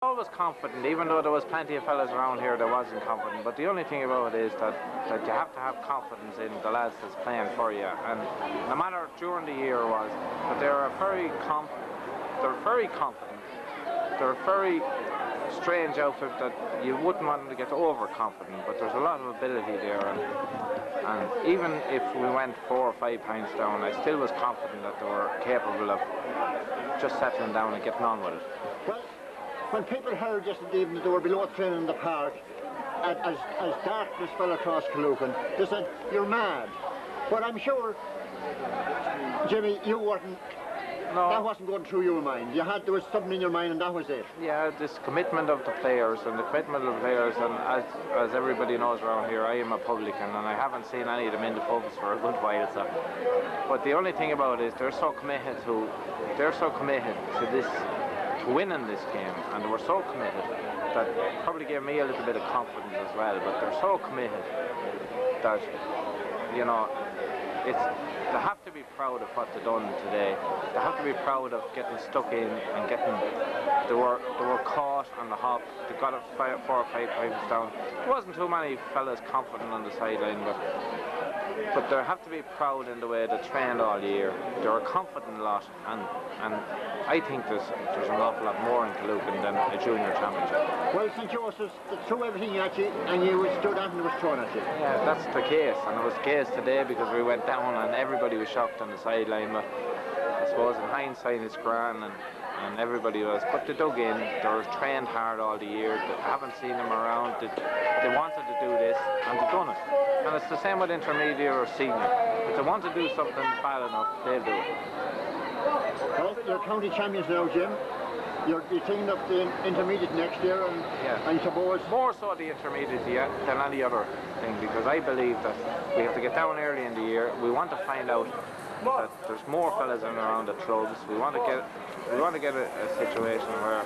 Always confident, even though there was plenty of fellas around here that wasn't confident. But the only thing about it is that you have to have confidence in the lads that's playing for you. And no matter during the year was, but they're very confident. They're a very strange outfit that you wouldn't want them to get overconfident. But there's a lot of ability there. And even if we went 4 or 5 points down, I still was confident that they were capable of just settling down and getting on with it. Well, when people heard yesterday evening that they were below training in the park, as darkness fell across Killucan, they said, "You're mad." But I'm sure, Jimmy, you weren't. No. That wasn't going through your mind. There was something in your mind, and that was it. Yeah, this commitment of the players, and as everybody knows around here, I am a publican, and I haven't seen any of them in the pubs for a good while. So, but the only thing about it is they're so committed to this. To winning this game, and they were so committed that probably gave me a little bit of confidence as well. But they're so committed that, you know, they have to be proud of what they've done today. They have to be proud of getting stuck in and they were caught on the hop. They got it 4 or 5 times down. There wasn't too many fellas confident on the sideline, but they have to be proud in the way they trained all year. They were a confident lot, and I think there's an awful lot more in Killucan than a junior championship. Well, St. Joseph's threw everything at you, and you stood out and it was thrown at you. Yeah, that's the case, and it was the case today because we went down and everybody was shocked on the sideline. But I suppose in hindsight it's grand, and everybody was. But they dug in. They were trained hard all the year. They haven't seen them around. They wanted to do this, and they've done it. And it's the same with intermediate or senior. If they want to do something bad enough, they'll do it. Well, you're county champions now, Jim. You're taking up the intermediate next year, and I suppose more so the intermediate than any other thing, because I believe that we have to get down early in the year. We want to find out that there's more fellas in and around the clubs. We want to get a situation where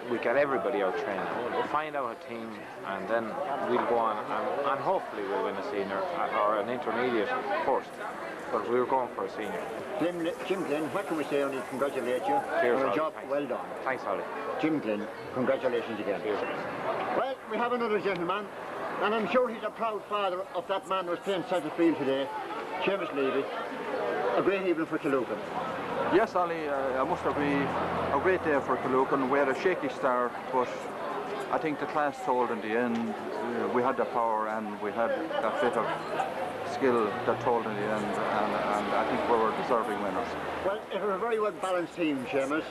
we get everybody out training. We'll find out a team, and then we'll go on, and hopefully we'll win a senior or an intermediate first. But we were going for a senior. Jim Glynn, what can we say? Only congratulate you Cheers, on a Ollie. job well done. Thanks, Ollie. Jim Glynn, congratulations again. Cheers. Well, we have another gentleman, and I'm sure he's a proud father of that man who was playing centre field today, Seamus Levy. A great evening for Killucan. Yes, Ali, I must agree, a great day for Killucan. We had a shaky start, but I think the class told in the end. We had the power and we had that bit of skill that told in the end, and I think we were deserving winners. Well, it was a very well balanced team, Seamus.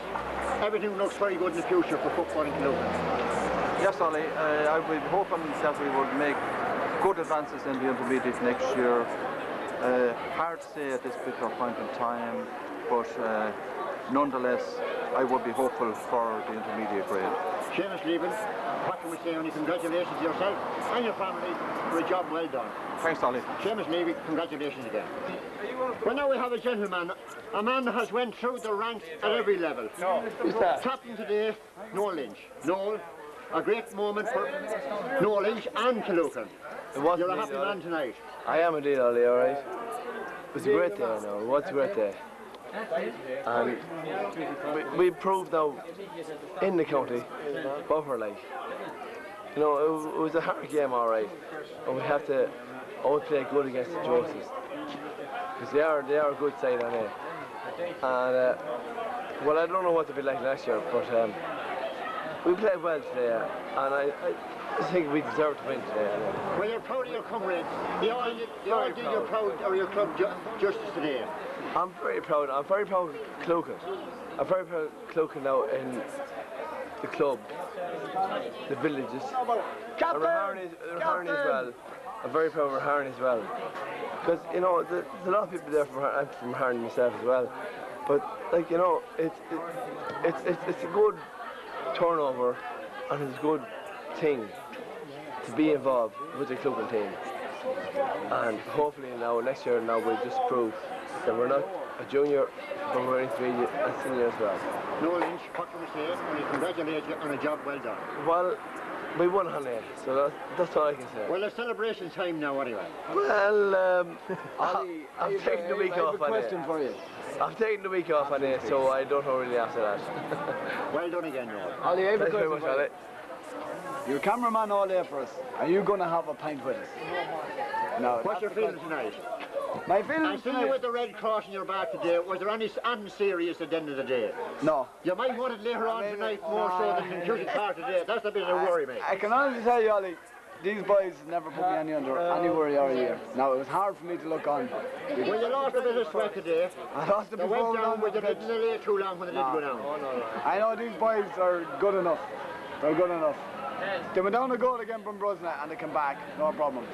Everything looks very good in the future for football in Killucan. Yes, Ali, I was hoping that we would make good advances in the intermediate next year. Hard to say at this particular point in time, but nonetheless, I would be hopeful for the intermediate grade. Seamus Levy, what can we say? Only congratulations to yourself and your family for a job well done. Thanks, Ollie. Seamus Levy, congratulations again. Well, now we have a gentleman, a man that has went through the ranks at every level. Who's that? Captain today, Noel Lynch. Noel, a great moment for Noel Lynch and Killucan. You're a happy man tonight. I am indeed, Ollie, alright. It was a great day now, it was a great day. And we proved now in the county what we're like. You know, it was a hard game, alright, but we have to always play good against the Josephs, because they are a good side on it. And well, I don't know what to be like next year, but we played well today, and I think we deserve to win today. Well, you're proud of your comrades. They all did your proud or your club justice today. I'm very proud. I'm very proud of Killucan. I'm very proud of Killucan now in the club, the villages, and Raharney as well. I'm very proud of Raharney as well, because you know there's a lot of people there I'm from Raharney myself as well. But like you know, it's a good turnover, and it's a good thing to be involved with the Killucan team. And hopefully now next year we'll just prove that we're not a junior, but we're intermediate and senior as well. Noel Lynch, what can we say? We congratulate you on a job well done. Well, we won on it, so that's all I can say. Well, it's celebration time now anyway. Well, I'm taking the week off. I have a question for you. I'm taking the week off on it, so I don't know really after that. Well done again, Noel. Ollie, I have a Thanks very question much, for you. Ali. You're cameraman all day for us. Are you going to have a pint with us? No. What's your that's the feeling tonight? question. My I feelings see you tonight? with the red cross in your back today. Was there anything serious at the end of the day? No. You might want it later on tonight more so than in Cusick Park today. That's the bit that worry me. I can honestly tell you, Ollie, these boys never put me under any worry all year. Now, it was hard for me to look on. Well, you lost a bit of sweat today. I lost the They went before down with the pitch. didn't lay too long when they didn't go down. I know these boys are good enough. They're good enough. They went down a goal again from Brusna and they came back, no problem.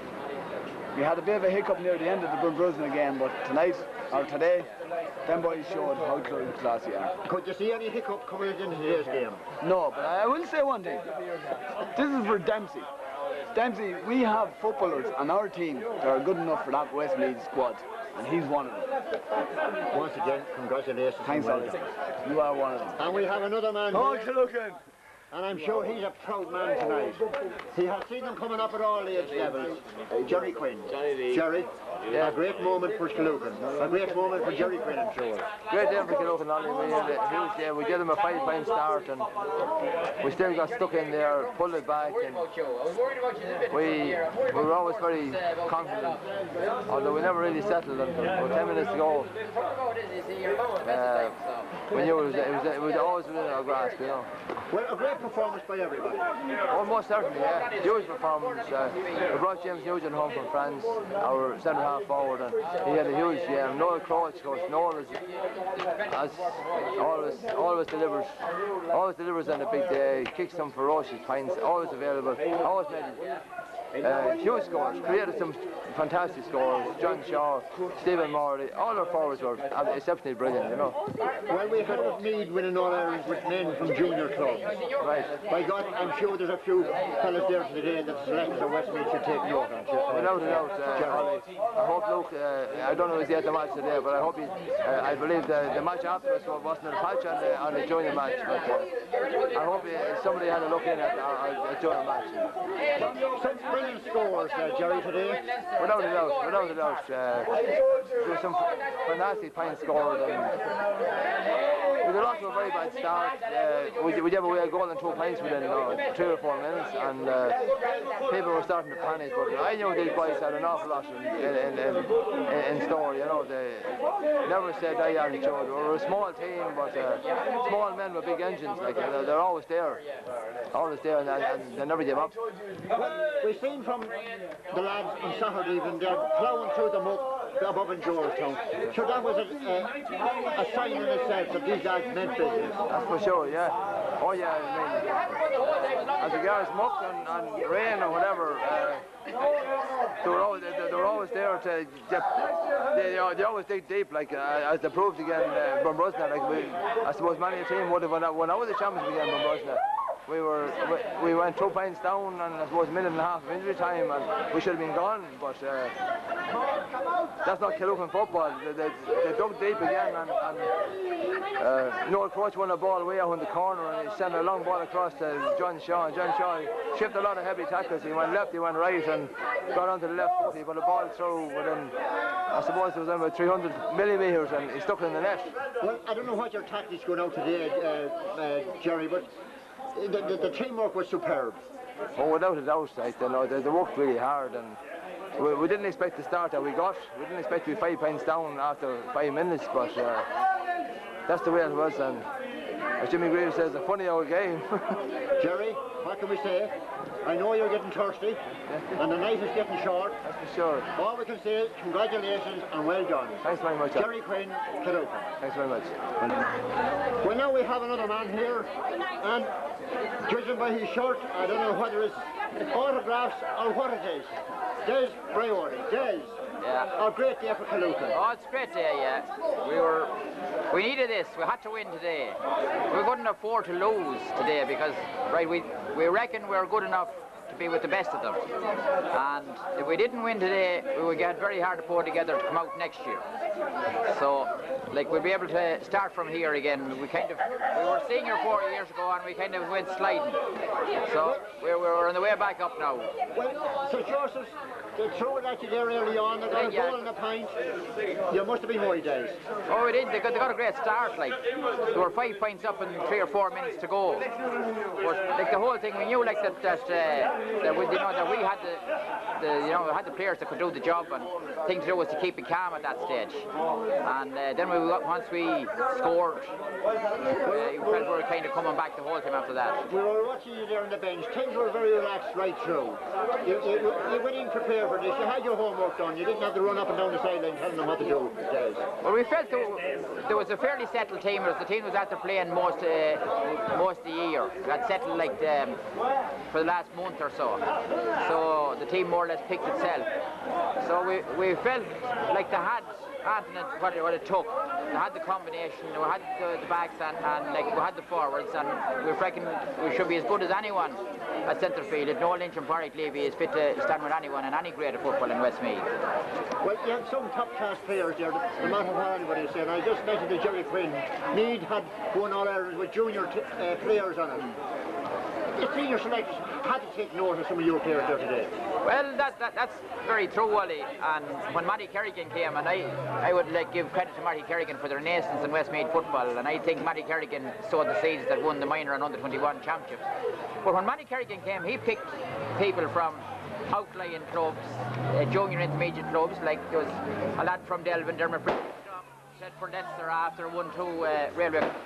We had a bit of a hiccup near the end of the Brusna game, but tonight, or today, them boys showed how class they are. Could you see any hiccup coming into today's game? No, but I will say one thing. This is for Dempsey. Dempsey, we have footballers on our team that are good enough for that Westmeath squad, and he's one of them. Once again, congratulations. Thanks, and Ollie. well done. You are one of them. And we have another man Oh, here, looking. and I'm sure he's a proud man tonight. He has seen them coming up at all age levels. Jerry Quinn. Jerry, a great moment for Skillucan. A great moment for Jerry Quinn, I'm sure. Great day for Killocan, Ollie. We had a huge day. We gave them a 5-point start and we still got stuck in there, pulled it back, and we were always very confident, although we never really settled until about 10 minutes to go. We knew it was always within our grasp, you know. Well, a great performance by everybody. Almost certainly, yeah. Huge performance. We brought James Nugent home from France, our centre-half forward, and he had a huge game. Noel Crouch, coach. Noel is, as always delivers on a big day. Kicks some ferocious pints, always available, always made huge scores, created some fantastic scores. John Shaw, Stephen Morley, all our forwards were exceptionally brilliant, you know. Well, we had Mead winning All Ireland with men from junior clubs. Right. By God, I'm sure there's a few fellas there today that selectors of Westmeath should take note on. Without a doubt, Ollie. I hope Luke, I don't know if he's at the match today, but I hope I believe the match afterwards wasn't a patch on the junior match, but I hope somebody had a look in at a junior match. Some brilliant scores, Jerry, today. Without a doubt. There were some fantastic points scored. We got off to a very bad start. We gave away a goal and 2 points within 3 or 4 minutes, and people were starting to panic. But I knew these boys had an awful lot in store. You know, they never said die on each other. We're a small team, but small men with big engines. Like they're always there, and they never give up. We've seen from the lads on Saturday evening, they're ploughing through the muck above in Georgetown. So that was a sign in itself that these lads meant business. That's for sure, yeah. Oh yeah, I mean, as regards muck and rain or whatever, they were always there to they always dig deep, like as they proved again from Brusna. Like I suppose many a team would have won out the champions again from Brusna. We went 2 points down, and I suppose a minute and a half of injury time, and we should have been gone. But that's not Killucan football. They dug deep again, and Noel Crouch won a ball way out in the corner, and he sent a long ball across to John Shaw. And John Shaw shipped a lot of heavy tackles. He went left, he went right, and got onto the left foot. He put a ball through within, I suppose it was about 300 millimetres, and he stuck it in the net. Well, I don't know what your tactics going out today, Jerry, but the teamwork was superb. Oh, without a doubt, like, they worked really hard, and we didn't expect the start that we got. We didn't expect to be 5 points down after 5 minutes, but that's the way it was. And as Jimmy Greaves says, a funny old game. Jerry, what can we say? I know you're getting thirsty, and the night is getting short. That's for sure. All we can say is congratulations and well done. Thanks very much. Jerry Quinn, Killucan. Thanks very much. Well, now we have another man here, and judging by his shirt, I don't know whether it's autographs or what it is. Des Brewardy. Des, Yeah. a great day for Killucan. Oh, it's a great day, yeah. We needed this. We had to win today. We couldn't afford to lose today because, right, we reckon we're good enough to be with the best of them. And if we didn't win today, we would get very hard to pull together to come out next year. So, like, we'll be able to start from here again. We were senior 4 years ago and we kind of went sliding. So we're on the way back up now. Well, so Joseph, they threw it at you there early on, they got a goal and a pint. You must have been worried, days. Oh, we did. They got a great start. Like, there were 5 points up in 3 or 4 minutes to go. But like the whole thing, we knew like that we had we had the players that could do the job, and the thing to do was to keep it calm at that stage. And then once we scored, we felt we were kind of coming back the whole time after that. We were watching you there on the bench. Things were very relaxed right through. You went in prepared for this. You had your homework done. You didn't have to run up and down the sideline telling them what to do. Well, we felt there was a fairly settled team. The team was after playing most of the year. It had settled like for the last month or so. So the team more or less picked itself. So we felt like they had what it took. They had the combination, we had the backs and like we had the forwards, and we reckon we should be as good as anyone at centre field. If Noel Lynch and Pádraig Levy is fit to stand with anyone in any grade of football in Westmeath. Well, you had some top-class players there, no matter what anybody said. I just mentioned to Jerry Quinn. Meath had won All-Ireland with junior players on it. The senior selectors had to take note of some of your players there today. Well, that's very true, Wally. And when Matty Kerrigan came, and I would give credit to Matty Kerrigan for the renaissance in Westmeath football, and I think Matty Kerrigan sowed the seeds that won the minor and under-21 championships. But when Matty Kerrigan came, he picked people from outlying clubs, junior intermediate clubs, like there was a lad from Delvin, Dermot said for Leinster after 1-2 Railway Cup.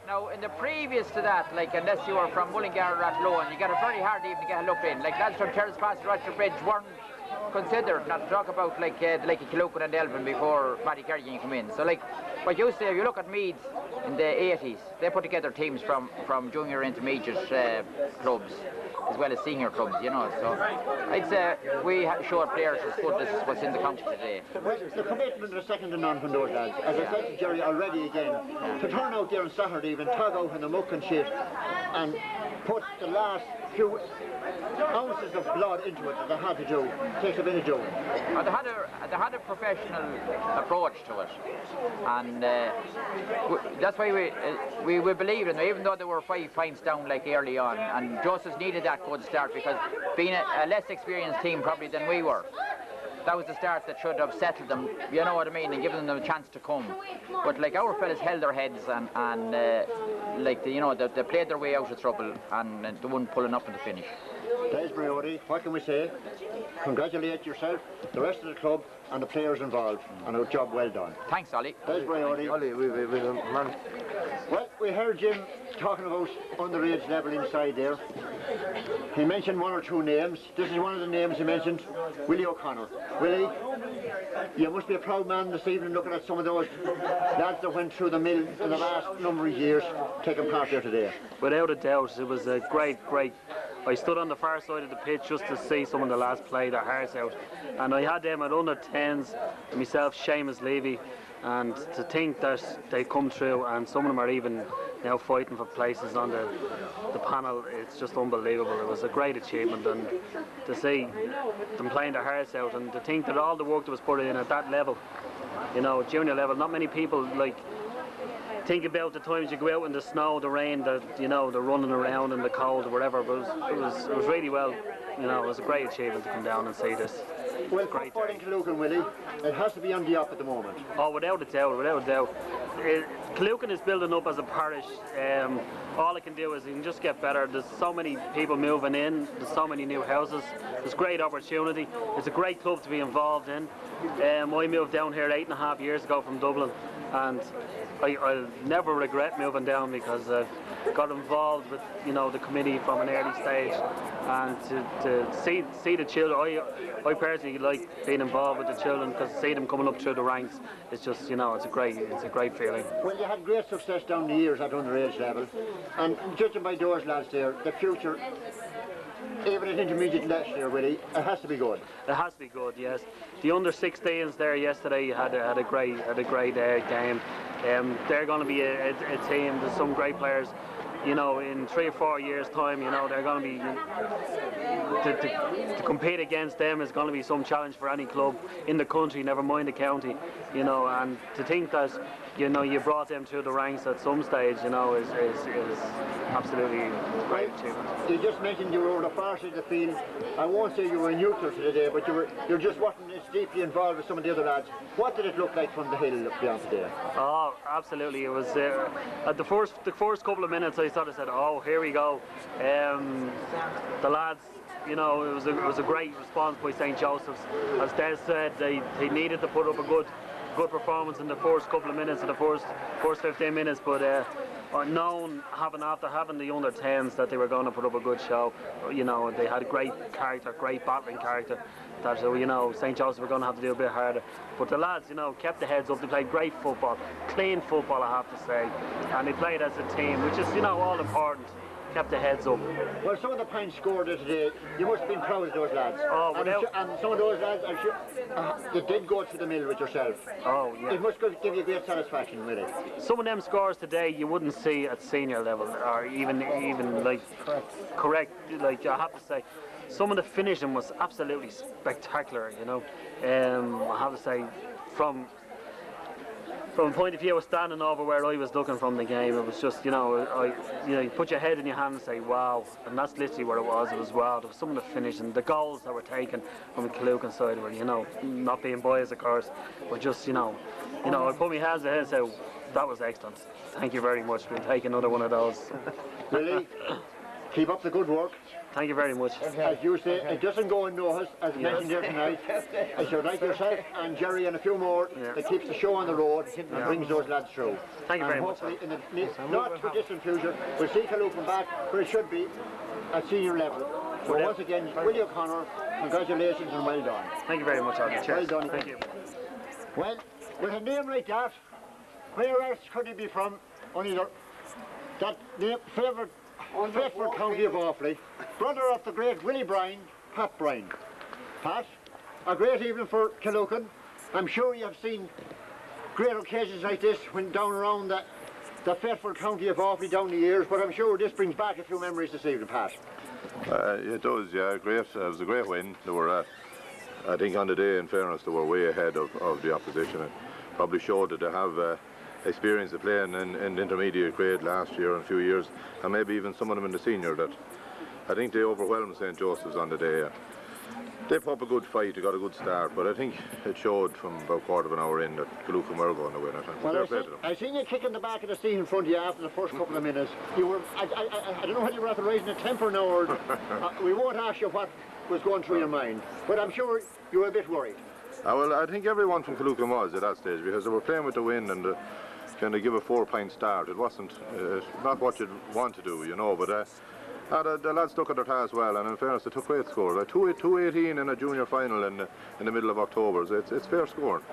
Now, in the previous to that, like, unless you were from Mullingar or Athlone, you got a very hard even to get a look in. Like, lads from Terrace Pass or Rochester Bridge weren't considered, not to talk about like Killucan and Delvin before Matty Kerrigan came in. So, like, what you say, if you look at Meath in the 80s, they put together teams from junior intermediate clubs as well as senior clubs, you know. So I'd say we showed players as good as what's in the country today. Well, the commitment is second to none from those lads. As I said to Jerry already again, to turn out there on Saturday even tug out in the muck and shit and put the last few ounces of blood into it that they had to do takes a bit of doing. They had a professional approach to it, and that's why we believed in them, even though they were 5 points down like early on, and Joseph's needed that good start because being a less experienced team probably than we were, that was the start that should have settled them, you know what I mean, and given them a chance to come. But like our fellas held their heads and like they played their way out of trouble and they weren't pulling up in the finish. Des Brody, what can we say? Congratulate yourself, the rest of the club and the players involved on a job well done. Thanks, Ollie. Des Brody. Ollie, man. Well, we heard Jim talking about underage level inside there. He mentioned 1 or 2 names. This is one of the names he mentioned, Willie O'Connor. Willie, you must be a proud man this evening looking at some of those lads that went through the mill in the last number of years taking part there today. Without a doubt, it was a great. I stood on the far side of the pitch just to see some of the lads play their hearts out, and I had them at under 10s, myself, Seamus Levy, and to think that they come through and some of them are even now fighting for places on the panel, it's just unbelievable. It was a great achievement, and to see them playing their hearts out and to think that all the work that was put in at that level, you know, junior level, not many people like think about the times you go out in the snow, the rain, the running around in the cold or whatever, but it was really well, you know, it was a great achievement to come down and see this. Well, football in Killucan, Willie, it has to be on the up at the moment. Oh, without a doubt. Killucan is building up as a parish. All it can do is it can just get better. There's so many people moving in, there's so many new houses, there's great opportunity. It's a great club to be involved in. I moved down here 8.5 years ago from Dublin, and I'll never regret moving down because I've got involved with, you know, the committee from an early stage, and to see the children. I personally like being involved with the children because to see them coming up through the ranks, it's just, you know, it's a great feeling. Well, you had great success down the years at underage level, and judging by those lads there, the future, even at intermediate next year, Willie, it has to be good. It has to be good, yes. The under-16s there yesterday had a great game. They're going to be a team. There's some great players. you know, in 3 or 4 years' time, you know, they're going to be to compete against them is going to be some challenge for any club in the country, never mind the county, you know. And to think that, you know, you brought them through the ranks at some stage, you know, is absolutely a great achievement. You just mentioned you were on the far side of the field. I won't say you were neutral to the day, but you just wasn't as deeply involved with some of the other lads. What did it look like from the hill beyond there? Oh, absolutely. It was at the first couple of minutes I sort of said, oh, here we go. The lads, you know, it was a great response by St. Joseph's. As Des said, they needed to put up a good performance in the first couple of minutes, in the first 15 minutes, but known after having the under 10s that they were going to put up a good show. You know, they had great character, great battling character. That, you know, St. Joseph were going to have to do a bit harder. But the lads, you know, kept their heads up. They played great football, clean football, I have to say, and they played as a team, which is, you know, all important. Kept their heads up. Well, some of the points scored today, you must have been proud of those lads. Oh, and some of those lads, I'm sure, they did go to the mill with yourself. Oh, yeah. It must give you great satisfaction, really. Some of them scores today you wouldn't see at senior level, or even like correct. Like, I have to say, some of the finishing was absolutely spectacular. You know, I have to say, from a point of view of standing over where I was looking from the game, it was just, you know, you put your head in your hand and say, wow, and that's literally what it was. It was wow. There was some of the finishing, the goals that were taken from the Killucan side were, you know, not being biased, of course, but just, you know, I put my hands ahead and say, that was excellent. Thank you very much. We'll take another one of those. Really, keep up the good work. Thank you very much. As you say, it doesn't go unnoticed, as mentioned here tonight. I should like yourself and Jerry and a few more that keeps the show on the road and brings those lads through. Thank you very much. Hopefully, in the not too distant future, we'll see Killucan back where it should be at senior level. So once again, Willie O'Connor, congratulations and well done. Thank you very much, Alan. Cheers. Well done. Thank you. Well, with a name like that, where else could he be from? Only that name, favourite Thetford County of Offaly, brother of the great Willie Bryan, Pat Bryan. Pat, a great evening for Killucan. I'm sure you have seen great occasions like this when down around the Thetford County of Offaly down the years, but I'm sure this brings back a few memories this evening, Pat. It does, yeah. Great. It was a great win. They were, I think, on the day, in fairness, they were way ahead of the opposition, and probably showed that they have experience of playing in intermediate grade last year and a few years, and maybe even some of them in the senior. That I think they overwhelmed St. Joseph's on the day. They put up a good fight, they got a good start, but I think it showed from about a quarter of an hour in that Killucan were going to win it. Well, I seen you kicking the back of the seat in front of you after the first couple of minutes. You were, I don't know whether you were at the rising a temper now or we won't ask you what was going through your mind, but I'm sure you were a bit worried. Well, I think everyone from Killucan was at that stage, because they were playing with the wind and kind of give a 4-point start. It wasn't not what you'd want to do, you know, but the lads stuck at their task well, and in fairness, they took great scores. Like 2-18 in a junior final in the middle of October. So it's fair scoring.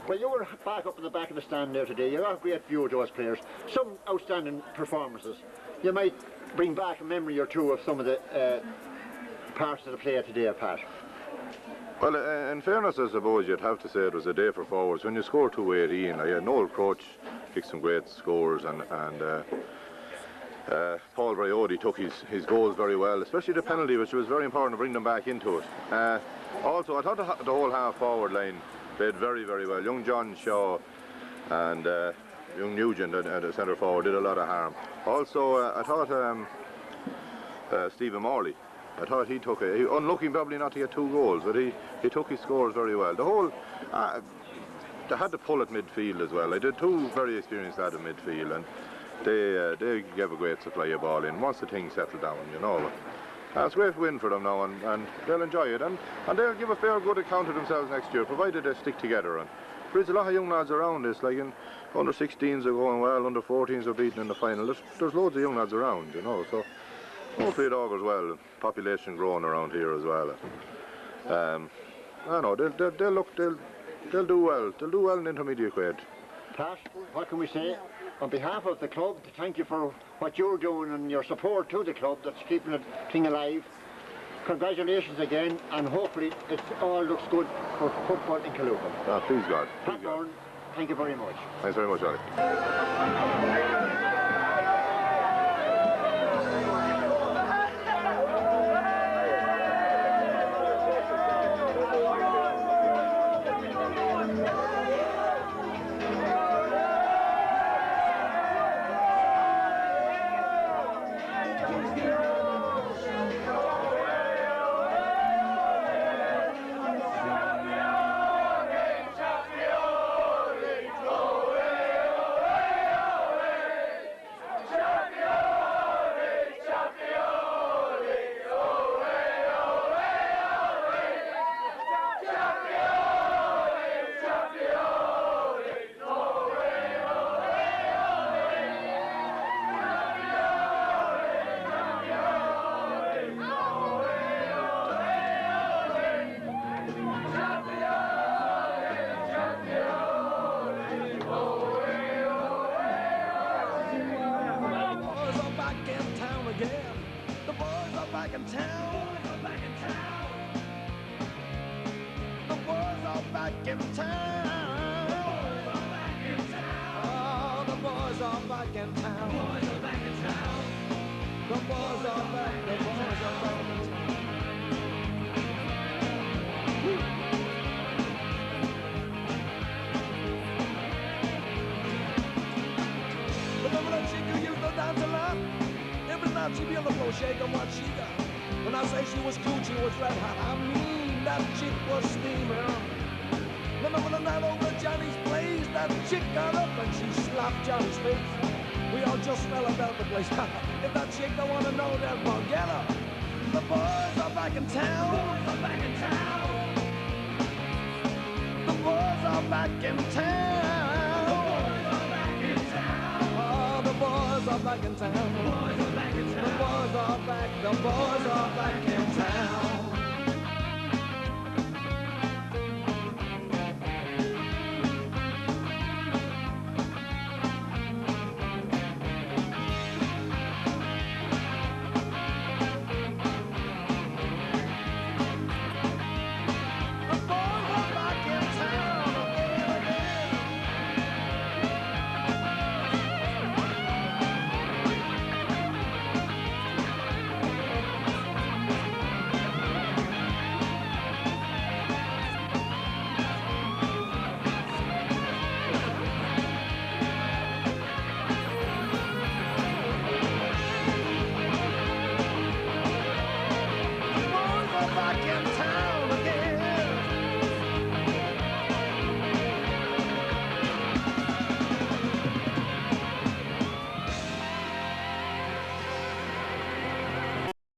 Well, you were back up in the back of the stand there today. You got a great view of those players. Some outstanding performances. You might bring back a memory or two of some of the parts of the play today, Pat. Well, in fairness, I suppose you'd have to say it was a day for forwards. When you score 2-18, Noel Crouch kicked some great scores, and Paul Briody took his goals very well, especially the penalty, which was very important to bring them back into it. Also, I thought the whole half-forward line played very, very well. Young John Shaw and young Nugent at the centre forward did a lot of harm. Also, I thought Stephen Morley, I thought he took it. Unlucky probably not to get 2 goals, but he took his scores very well. The whole, they had to pull at midfield as well. They did 2 very experienced lads at midfield, and they gave a great supply of ball in once the thing settled down, you know. It's a great win for them now, and they'll enjoy it, and they'll give a fair good account of themselves next year, provided they stick together. And there's a lot of young lads around this, like in under 16s are going well, under 14s are beaten in the final. There's loads of young lads around, you know, so hopefully it augurs well. Population growing around here as well. I know they'll do well. They'll do well in intermediate grade. Pat, what can we say? On behalf of the club, to thank you for what you're doing and your support to the club that's keeping the thing alive. Congratulations again, and hopefully it all looks good for football in Killucan. Please God. Pat Byrne, thank you very much. Thanks very much, Ollie. in town. The boys are back in town. Oh, the boys are back in town. The boys are back, the boys are back in town. Remember that chick who used to dance a lot? Every night she'd be on the floor shaking what she got. When I say she was cool, she was red hot. I mean, that chick was steaming. Remember the night over at Johnny's place? That chick got up and she slapped Johnny's face. We all just fell about the place. If that chick don't want to know that, well, get her. The boys are back in town. The boys are back in town. Oh, the boys are back in town. The boys are back. The boys